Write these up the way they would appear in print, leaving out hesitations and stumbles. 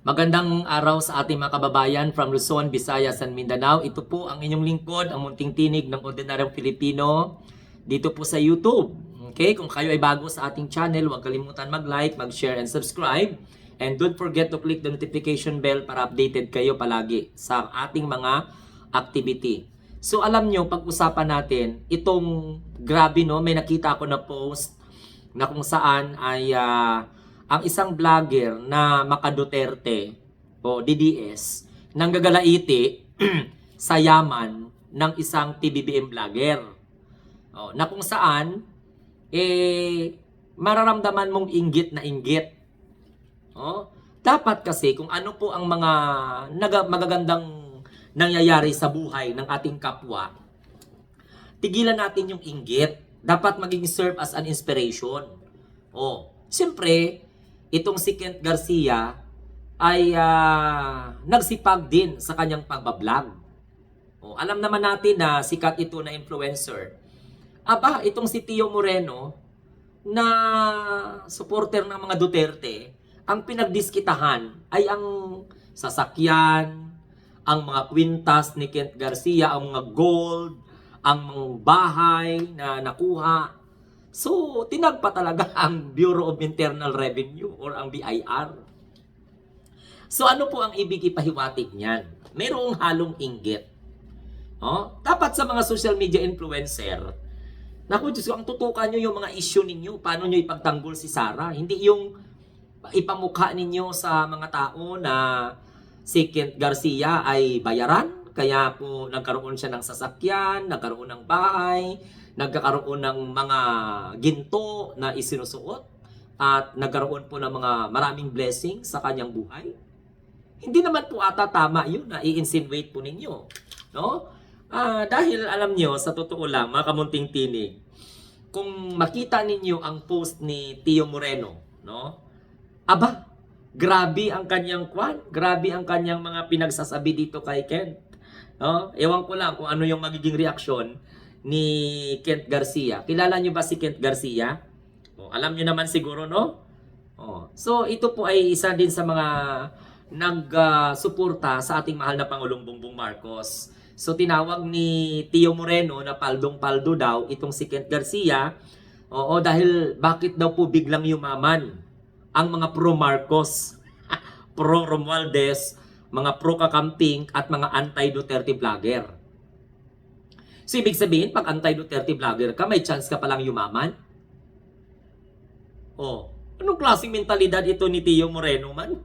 Magandang araw sa ating mga kababayan from Luzon, Visayas, and Mindanao. Ito po ang inyong lingkod, ang munting tinig ng ordinaryong Pilipino dito po sa YouTube. Okay, kung kayo ay bago sa ating channel, huwag kalimutan mag-like, mag-share, and subscribe. And don't forget to click the notification bell para updated kayo palagi sa ating mga activity. So alam nyo, pag-usapan natin, itong grabe no, may nakita ako na post na kung saan ay ang isang vlogger na Maka Duterte o DDS nanggagalaiti sa yaman ng isang TBBM vlogger. Na kung saan mararamdaman mong inggit na inggit. Dapat kasi kung ano po ang mga magagandang nangyayari sa buhay ng ating kapwa, tigilan natin yung inggit. Dapat maging serve as an inspiration. Siyempre, itong si Kent Garcia ay nagsipag din sa kanyang pagbablog. Alam naman natin na sikat ito na influencer. Itong si Tio Moreno na supporter ng mga Duterte, ang pinagdiskitahan ay ang sasakyan, ang mga kwintas ni Kent Garcia, ang mga gold, ang mga bahay na nakuha. So, tinagpa talaga ang Bureau of Internal Revenue or ang BIR. So, ano po ang ibig ipahiwatig niyan? Mayroong halong inggit. Dapat sa mga social media influencer, naku, Diyos ko, ang tutukan nyo yung mga issue ninyo. Paano nyo ipagtanggol si Sara? Hindi yung ipamukha ninyo sa mga tao na si Kent Garcia ay bayaran. Kaya po nagkaroon siya ng sasakyan, nagkaroon ng bahay, nagkakaroon ng mga ginto na isinusuot, at nagkaroon po ng mga maraming blessing sa kanyang buhay. Hindi naman po ata tama yun na i-insinuate po ninyo. Dahil alam nyo, sa totoo lang, mga kamunting tinig, kung makita ninyo ang post ni Tio Moreno, grabe ang kanyang grabe ang kanyang mga pinagsasabi dito kay Kent. Ewan ko lang kung ano yung magiging reaksyon ni Kent Garcia. Kilala nyo ba si Kent Garcia? Alam nyo naman siguro, no? So, ito po ay isa din sa mga nag-suporta sa ating mahal na Pangulong Bongbong Marcos. So, tinawag ni Tio Moreno na paldong-paldo daw itong si Kent Garcia. Dahil bakit daw po biglang yumaman ang mga pro-Marcos, pro-Romualdez, mga pro-kakamping at mga anti-Duterte vlogger. So, ibig sabihin, pag anti-Duterte vlogger ka, may chance ka palang yumaman? Anong klaseng mentalidad ito ni Tio Moreno man?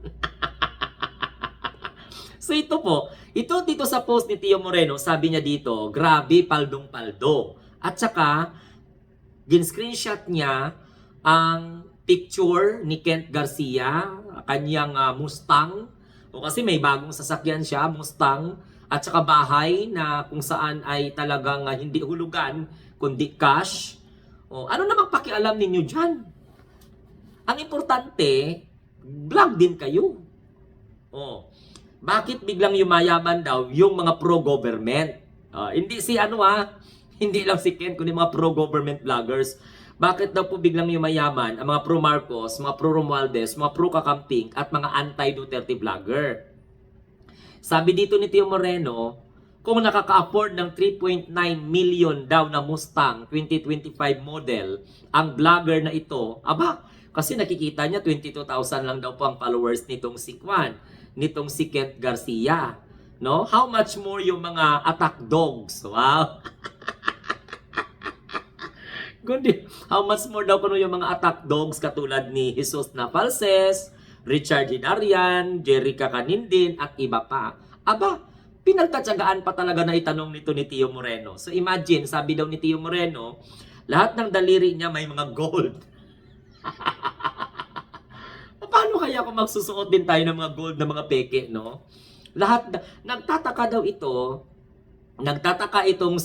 So, ito po, dito sa post ni Tio Moreno, sabi niya dito, grabe, paldong-paldo. At saka, gin-screenshot niya ang picture ni Kent Garcia, kanyang Mustang. Kasi may bagong sasakyan siya, Mustang, at saka bahay na kung saan ay talagang hindi hulugan, kundi cash. Ano namang pakialam ninyo dyan? Ang importante, vlog din kayo. Bakit biglang yumayaman daw yung mga pro-government? Hindi si hindi lang si Ken, kundi mga pro-government vloggers. Bakit daw po biglang yumayaman ang mga pro-Marcos, mga pro-Romualdez, mga pro-kakamping at mga anti-Duterte vlogger? Sabi dito ni Tio Moreno, kung nakaka-afford ng 3.9 million daw na Mustang 2025 model, ang vlogger na ito, kasi nakikita niya 22,000 lang daw po ang followers nitong si nitong si Kent Garcia. How much more yung mga attack dogs? Wow! Kundi, how much more daw kuno yung mga attack dogs katulad ni Jesus Navalses, Richard Hinarian, Jerica Canindin, at iba pa. Pinagtatsagaan pa talaga na itanong nito ni Tio Moreno. So imagine, sabi daw ni Tio Moreno, lahat ng daliri niya may mga gold. Paano kaya kung magsusuot din tayo ng mga gold na mga peke, no? Nagtataka daw ito, nagtataka itong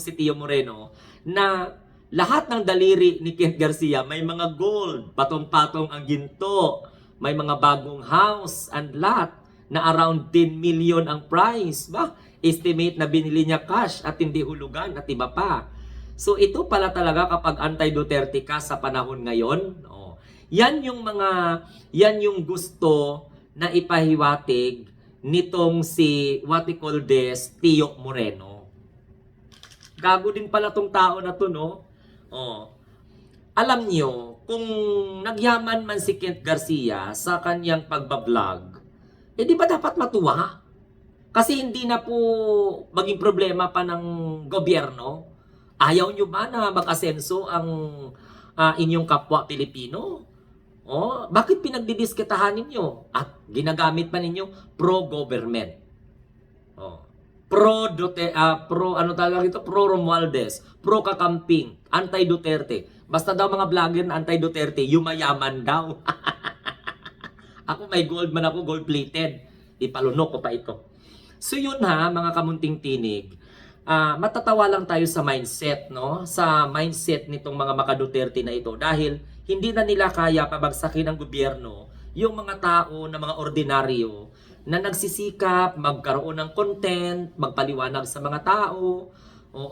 si Tio Moreno, na lahat ng daliri ni Kent Garcia may mga gold, patong-patong ang ginto, may mga bagong house and lot na around 10 million ang price. Estimate na binili niya cash at hindi hulugan at iba pa. So ito pala talaga kapag anti-Duterte ka sa panahon ngayon. Yan yung gusto na ipahiwatig nitong si what we call this, Tio Moreno. Gago din pala tong tao na to, no? Oh. Alam nyo, kung nagyaman man si Kent Garcia sa kanyang pagbablog, eh di ba dapat matuwa? Kasi hindi na po maging problema pa ng gobyerno. Ayaw nyo ba na mag-asenso ang inyong kapwa Pilipino? Oh, bakit pinagdidiskitahan ninyo? At ginagamit pa ninyo pro-government. Oh. Pro ano tawag ito? Pro Romualdez, pro Kakamping, anti-Duterte. Basta daw mga vlogger na anti-Duterte, yumayaman daw. Ako may gold man ako, gold-plated. Ipalunok ko pa ito. So yun ha, mga kamunting tinig. Matatawa lang tayo sa mindset, no? Sa mindset nitong mga maka-Duterte na ito. Dahil hindi na nila kaya pabagsakin ng gobyerno yung mga tao na mga ordinaryo na nagsisikap, magkaroon ng content, magpaliwanag sa mga tao,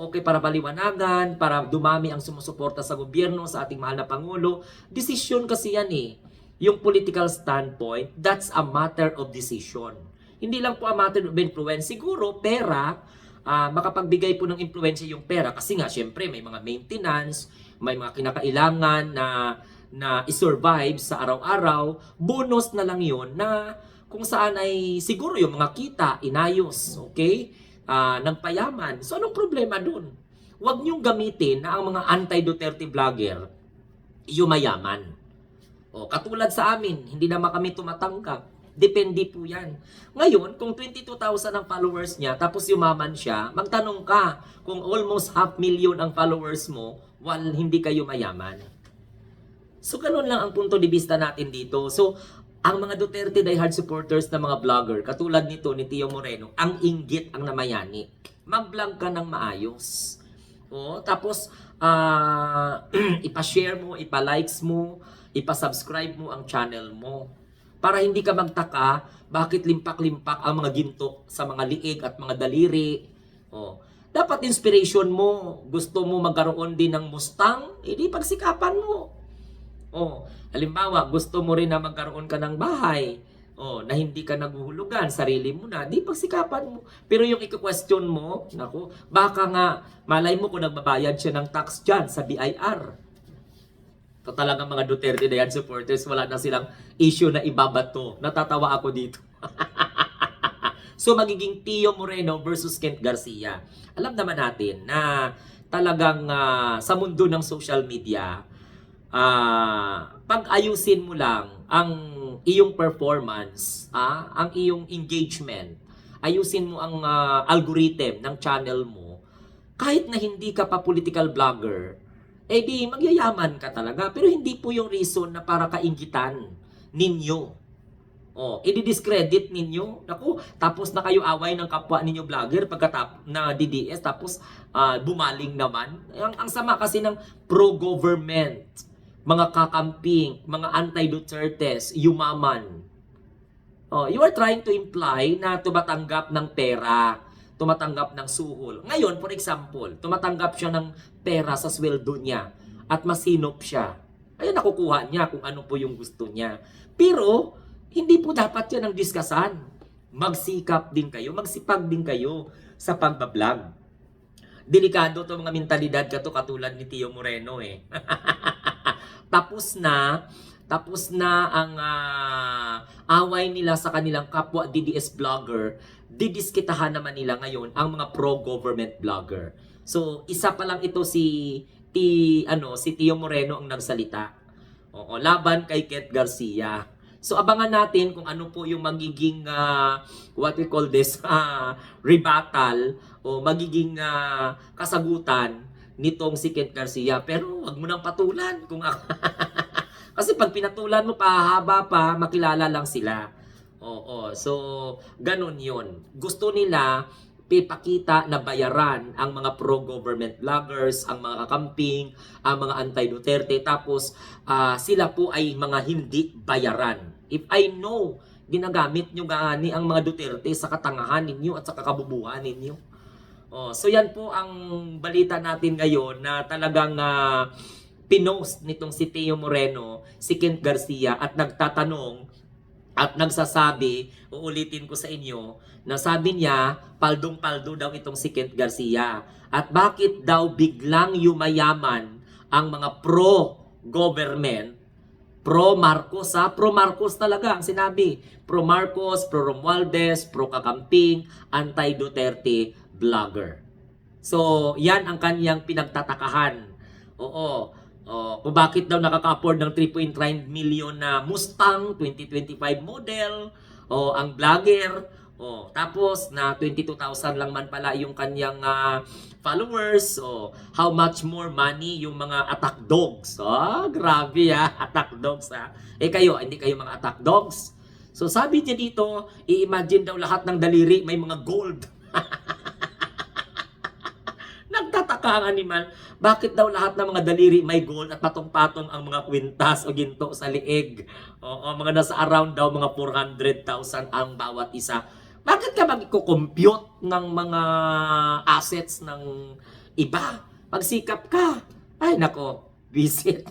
okay, para paliwanagan, para dumami ang sumusuporta sa gobyerno, sa ating mahal na Pangulo. Desisyon kasi yan eh. Yung political standpoint, that's a matter of decision. Hindi lang po a matter of influence. Siguro, pera, makapagbigay po ng influensya yung pera. Kasi nga, syempre, may mga maintenance, may mga kinakailangan na i-survive sa araw-araw. Bonus na lang yun na kung saan ay siguro yung mga kita, inayos, okay? Ng payaman. So, anong problema dun? Huwag niyong gamitin na ang mga anti-Duterte vlogger yumayaman. O, katulad sa amin, hindi naman kami tumatanggap. Depende po yan. Ngayon, kung 22,000 ang followers niya, tapos yumaman siya, magtanong ka kung almost 500,000 ang followers mo, while hindi kayo mayaman. So, ganun lang ang punto de vista natin dito. So, ang mga Duterte diehard supporters na mga vlogger, katulad nito ni Tio Moreno, ang inggit ang namayani. Mag-vlog ka ng maayos. O, tapos, ipa-share mo, ipa-likes mo, ipa-subscribe mo ang channel mo. Para hindi ka magtaka, bakit limpak-limpak ang mga ginto sa mga liig at mga daliri. O, dapat inspiration mo, gusto mo magkaroon din ng Mustang, hindi pagsikapan mo. Oh, halimbawa, gusto mo rin na magkaroon ka ng bahay, na hindi ka naguhulugan, sarili mo na, di pagsikapan mo. Pero yung i-question mo, naku, baka nga, malay mo kung nagbabayad siya ng tax dyan sa BIR. Ito talaga mga Duterte na yan supporters, wala na silang issue na ibabato. Natatawa ako dito. So, magiging Tio Moreno versus Kent Garcia. Alam naman natin na talagang sa mundo ng social media, pag-ayusin mo lang ang iyong performance, ang iyong engagement, ayusin mo ang algorithm ng channel mo, kahit na hindi ka pa political vlogger, eh di magyayaman ka talaga. Pero hindi po yung reason na para kainggitan ninyo. I-discredit ninyo. Naku, tapos na kayo away ng kapwa ninyo vlogger na DDS, tapos bumaling naman. Ang sama kasi ng pro-government, mga kakamping, mga anti-Dutertes, yumaman. You are trying to imply na tumatanggap ng pera, tumatanggap ng suhol. Ngayon, for example, tumatanggap siya ng pera sa sweldo niya at masinop siya. Ayun, nakukuha niya kung ano po yung gusto niya. Pero, hindi po dapat yan ang diskasan. Magsikap din kayo, magsipag din kayo sa pagbablog. Delikado to mga mentalidad katulad ni Tio Moreno eh. Tapos na ang away nila sa kanilang kapwa DDS vlogger, didiskitahan naman nila ngayon ang mga pro-government vlogger. So, isa pa lang ito si Tio Moreno ang nagsalita. Laban kay Kent Garcia. So, abangan natin kung ano po yung magiging what we call this rebuttal o magiging kasagutan nitong si Kent Garcia. Pero wag mo nang patulan kung kasi pag pinatulan mo pahaba pa, makilala lang sila. So ganun 'yon. Gusto nila ipakita na bayaran ang mga pro-government vloggers, ang mga kakamping, ang mga anti-Duterte, tapos sila po ay mga hindi bayaran. If I know, ginagamit nyo gaani ang mga Duterte sa katangahan ninyo at sa kakabubuhan ninyo. So yan po ang balita natin ngayon na talagang pinost nitong si Tio Moreno, si Kent Garcia at nagtatanong At nagsasabi, uulitin ko sa inyo, na sabi niya, paldong-paldo daw itong si Kent Garcia. At bakit daw biglang yumayaman ang mga pro-government, pro-Marcos pro-Marcos talaga ang sinabi. Pro-Marcos, pro-Romualdez, pro-Kakamping, anti-Duterte vlogger. So, yan ang kanyang pinagtatakahan. Oo. Kung bakit daw nakaka-afford ng 3.9 million na Mustang 2025 model, ang vlogger, tapos na 22,000 lang man pala yung kanyang followers, how much more money yung mga attack dogs. Grabe attack dogs kayo, hindi kayo mga attack dogs. So sabi niya dito, i-imagine daw lahat ng daliri may mga gold. Nagtataka ang animal, bakit daw lahat ng mga daliri may gold at patong-patong ang mga kwintas o ginto sa liig? Mga nasa around daw mga 400,000 ang bawat isa. Bakit ka mag-compute ng mga assets ng iba? Pagsikap ka. Ay nako, visit.